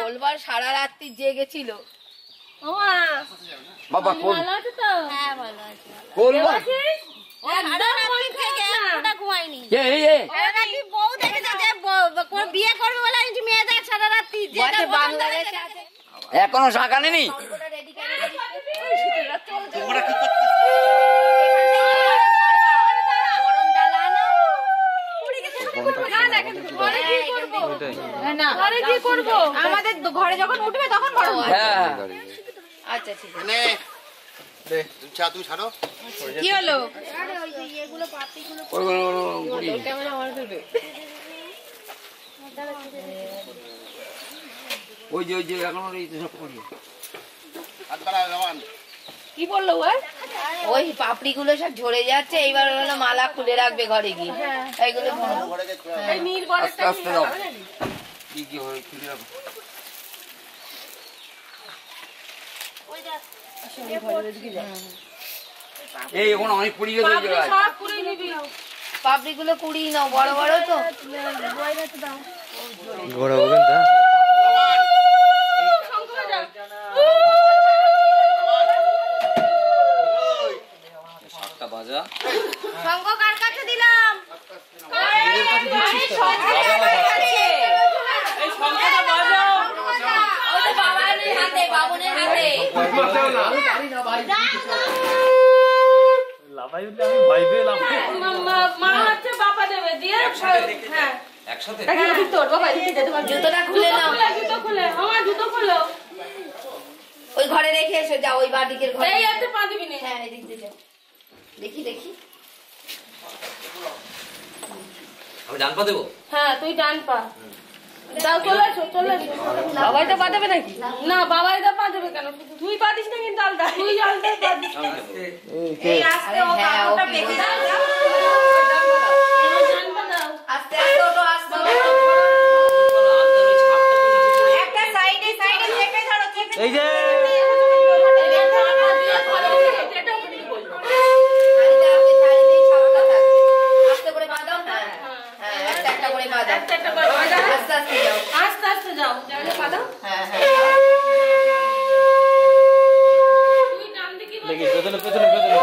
বলবার সারা রাত্রি জেগেছিল। বাবা ভালো আছে তো? হ্যাঁ ভালো আছে। এখনো শাঁখা নেই। আমাদের ঘরে যখন উঠবে তখন বড়। আচ্ছা ঠিক আছে। কি হলো? ওই যে এখন কি বললো? ওই পাপড়ি গুলো সব ঝরে যাচ্ছে, এইবার হলো মালা খুলে রাখবে ঘরে গিয়ে। এইগুলো আস্তে আস্তে দাও। কি হয় খুলে রাখো। এই এখন অনেক পুড়ি গেছে ওই জায়গায়। পাপড়ি গুলো কুড়িয়ে নাও, বড় বড় তো। ঘোরা বলেন তা বাজা শঙ্খ কার কাছে দিলাম? বাবনের হাতে। লাভাই উঠলে আমি ভয় পেলাম। মা হচ্ছে বাবা দেবে দিয়ে। হ্যাঁ একসাথে জুতোটা খুলে নাও। জুতো খুলে আমার জুতো খুলো। ওই ঘরে রেখে এসো, যাও ওই বাদিকের ঘরে। এই এত পা দিবি না। হ্যাঁ এদিক দিয়ে যাও। দেখি দেখি। আমি ডান পা দেবো? হ্যাঁ তুই ডান পা দাও। চলে এসো চলে এসো। বাবাই তো পা দেবে নাকি? না বাবাই তো পা দেবে কেন? তুই পা দিস না কিন্তু আলদা। তুই আলদা পা দিস। এই আস্তে ও কাপড়টা পেতে দাও। আস্তে আস্তে ওটো আস্তে। একটা সাইডে সাইডে চেপে ধরো, চেপে। এই যে আস্তে আস্তে যাও। দেখি পেছনে পেছনে পেছনে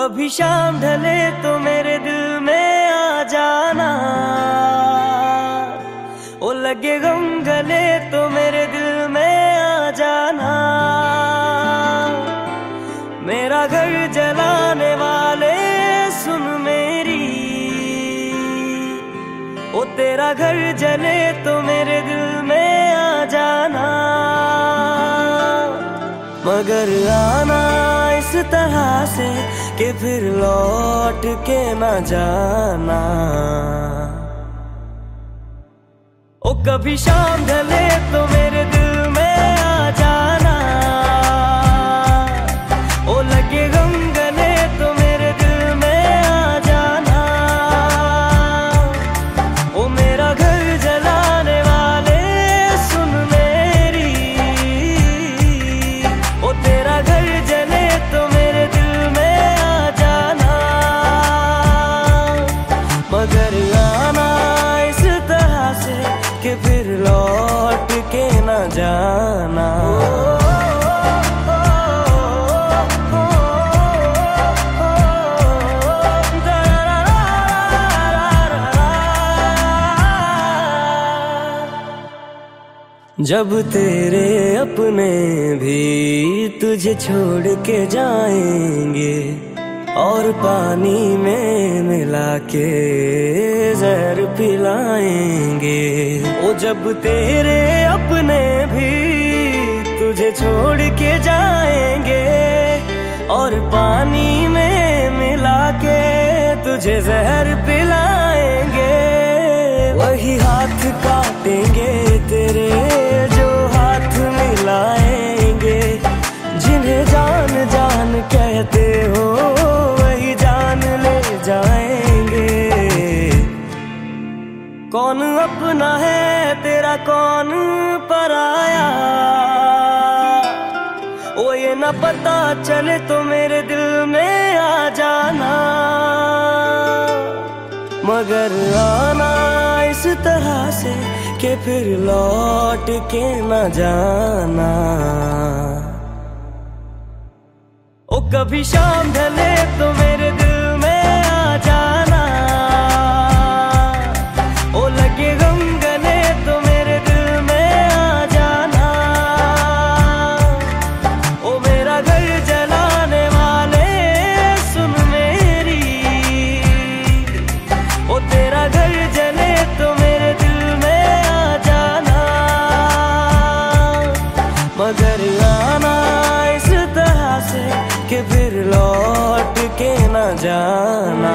कभी शाम ढले तो मेरे दिल में आ जाना, ओ लगे गम गले तो मेरे दिल में आ जाना। मेरा घर जलाने वाले सुन मेरी, ओ तेरा घर जले तो मेरे दिल में आ जाना। मगर आना इस तरह से कि फिर लौट के न जाना। ओ कभी शाम ढले तो मेरे दिल में आ जाना, ओ लगे गम गले तो मेरे दिल में आ जाना। ओ मेरा घर जलाने वाले सुन मेरी, ओ तेरा घर जले तो मेरे दिल में आ जाना। मगर आना इस तरह से कि फिर लौट के न जाना। जब तेरे अपने भी तुझे छोड़ के जाएंगे और पानी में मिला के जहर पिलाएंगे। ओ जब तेरे अपने भी तुझे छोड़ के जाएंगे और पानी में मिला के तुझे जहर पिलाएंगे। वही हाथ काटेंगे तेरे जो हाथ मिलाएंगे, जिन्हें जान जान कहते हो वही जान ले जाएंगे। कौन अपना है तेरा कौन पराया, ओ ये न पता चले तो मेरे दिल में आ जाना। मगर आना इस तरह से कि फिर लौट के न जाना। ओ कभी शाम ढले तो मेरे दिल में आ जाना, ओ लगे गम गले तो मेरे दिल में आ जाना। ओ मेरा घर जलाने वाले सुन मेरी, ओ तेरा घर जले तो मेरे दिल में आ जाना। मगर आना इस तरह से कि फिर लौट के न जाना।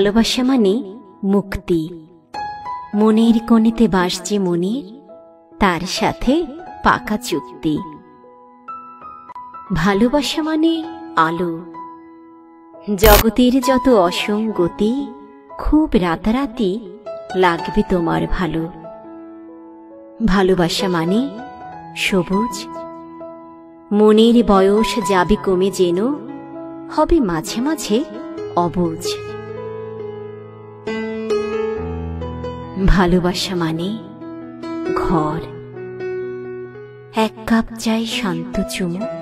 ভালোবাসা মানে মুক্তি। মনের কোণেতে বাস যে মনের, তার সাথে পাকা চুক্তি। ভালোবাসা মানে আলো। জগতের যত অসঙ্গতি, খুব রাতারাতি লাগবে তোমার ভালো। ভালোবাসা মানে সবুজ। মনের বয়স যাবে কমে যেন, হবে মাঝে মাঝে অবুঝ। ভালোবাসা মানে ঘর। এক কাপ চাই শান্ত চুমুক,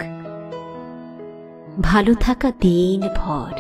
ভালো থাকা দিন ভর।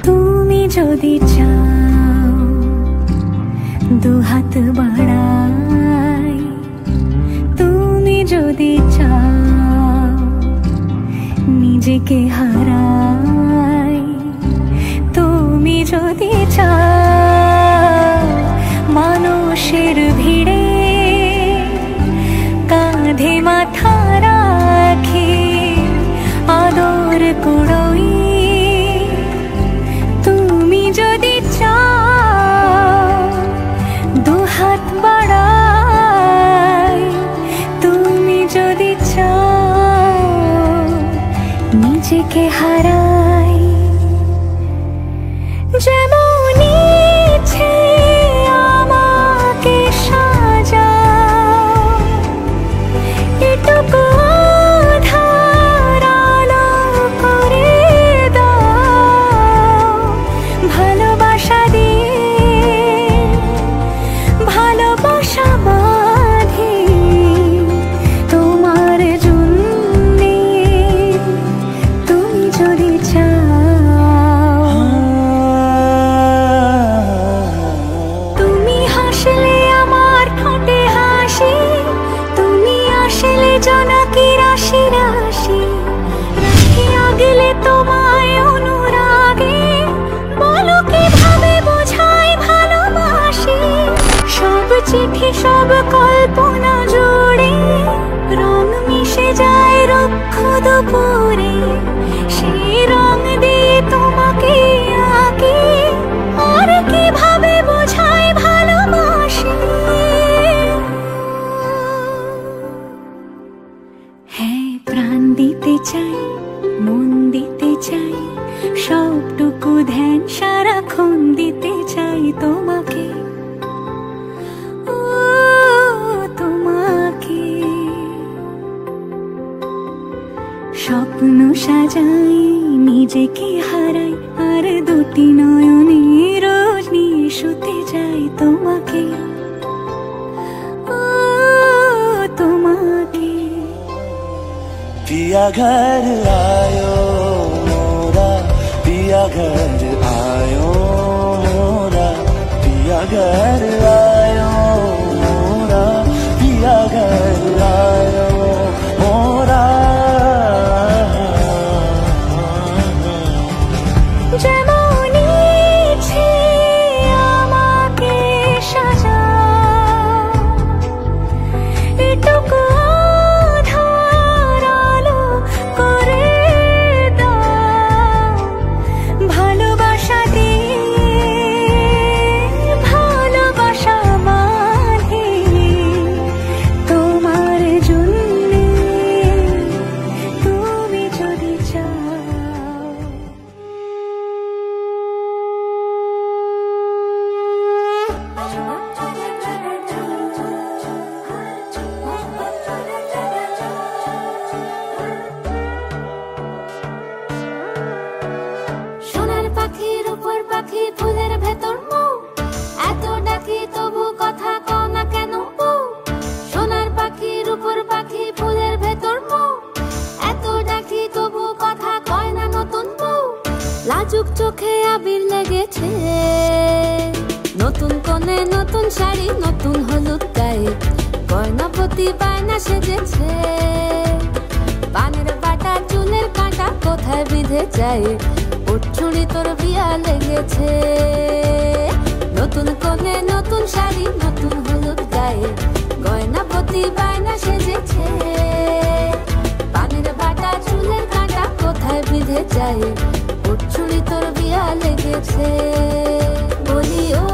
তুমি যদি চাও দুহাত বাড়াই, তুমি যদি চাও নিজেকে হারাই, তুমি যদি চাও মানুষের ভিড়ে কাঁধে মাথা রাখি আদর কুড়োই, তুমি যদি চাও দুহাত বাড়াই, তুমি যদি চাও নিজেকে হারাই। যেমন ইচ্ছে আমাকে সাজাও, এটুকু আধার আলো করে দাও। ভালোবাসা দিয়ে ভালোবাসা বাঁধি তোমার জন্যে, তুমি যদি চাও। তুমি হাসলে আমার ঠোঁটে হাসি, তুমি আসলে জোনাকি রাশি রাশি, রাখিয়া গেলে তোমায় অনুরাগে, বলো কিভাবে বোঝাই ভালোবাসি। সব চিঠি সব কল্পনা জুড়ে রং মিশে যায় রুক্ষ দুপুরে, সেই রং দিয়ে তোমাকে আঁকি, আর কিভাবে বোঝাই ভালোবাসি। হ্যাঁ, প্রাণ দিতে চাই, মন দিতে চাই, সবটুকু ধ্যান সারাক্ষণ দিতে চাই তোমাকে, ও তোমাকে। স্বপ্ন সাজাই, নিজেকে হারাই, আর দুটি নয়নে রোজ নিয়ে শুতে যাই তোমাকে, ও তোমাকে। पिया घर आयो मोरा, पिया घर आयो मोरा, पिया घर आयो मोरा, पिया घर आयो मोरा। যেমন ইচ্ছে আমাকে সাজাও, এটুকু আধার আলো করে দাও। ভালোবাসা দিয়ে ভালোবাসা শাড়ি নতুন হলুদ গায়ে গয়নাপতি বায়না সেজেছে পানের বাটা চুলের কাঁটা কোথায় বিঁধে যায় ওর চুড়ি তোর বিয়া লেগেছে নতুন কোণে নতুন শাড়ি নতুন হলুদ গায়ে গয়নাপতি বায়না সেজেছে পানের বাটা চুলের কাঁটা কোথায় বিঁধে যায় ওর চুড়ি তোর বিয়া লেগেছে বলি ও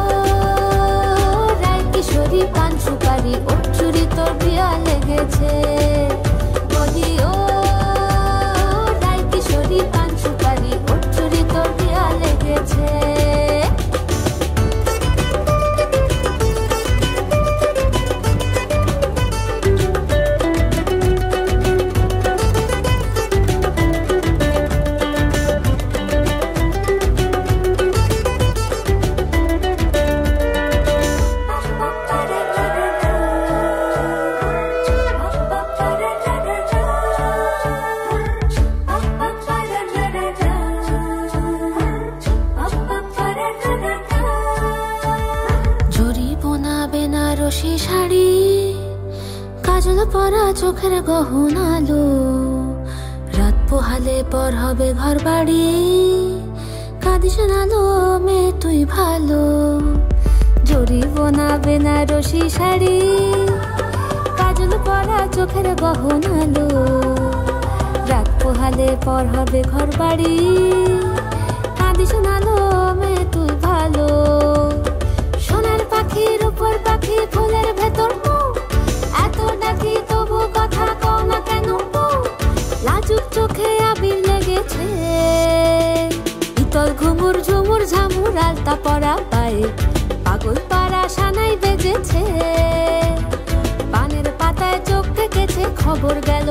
রায় কিশোরী পান সুপারি ওর চুড়ি তোর বিয়া লেগেছে বলি ও রায় কিশোরী পান সুপারি ওর চুড়ি তোর বিয়া লেগেছে বেনারসি শাড়ি কাজল পরা চোখের গহনালো রাত পোহালে পর হবে ঘর বাড়ি কাঁদিস নালো মেয়ে তুই ভালো জরি বোনা বেনারসি শাড়ি কাজল পরা চোখের গহনালো রাত পোহালে পর হবে ঘর বাড়ি কাঁদিস নালো মেয়ে তুই ভালো সোনার পাখির উপর পাখি ফুলের ভেতর এত ডাকি তবু কথা কও না কেন লাজুক চোখে আবির লেগেছে ইতল ঘুমুর ঝুমুর ঝামুর আলতা পরা পায়ে পাগল পাড়া সানাই বেজেছে পানের পাতায় চোখ থেকেছে খবর গেল